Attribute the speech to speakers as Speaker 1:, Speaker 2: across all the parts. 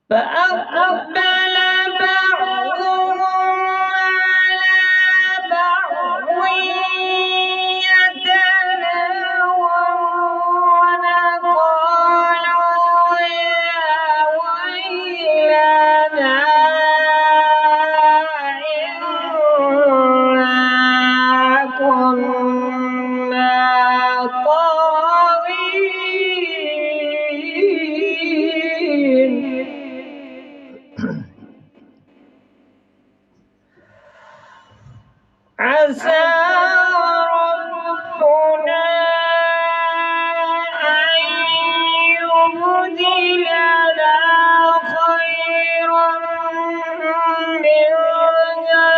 Speaker 1: فأقبل بعضهم على بعض يتلاومون قالوا يا ويلنا إنا كنا طاغين. عسى ربنا أن يبدلنا خيرا منها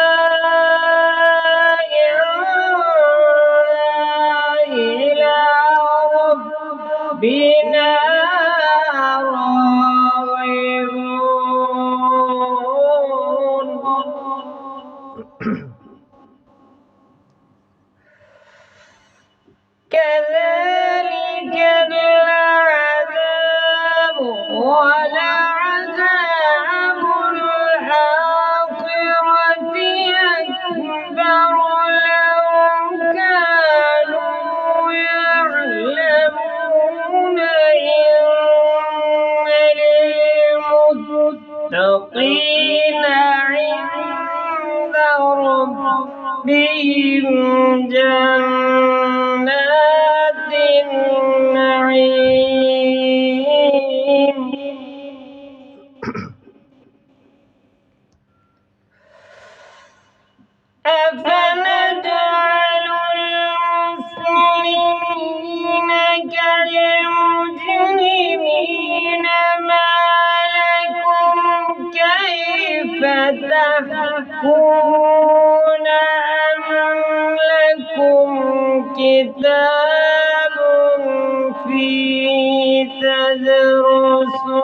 Speaker 1: إلى ربنا كذلك العذاب ولعذاب الآخرة أكبر لو كانوا يعلمون إن للمتقين عند ربهم جنات النعيم. أفنجعل المسلمين كالمجرمين ما لكم كيف تحكمون أم لكم كتاب فيه تدرسون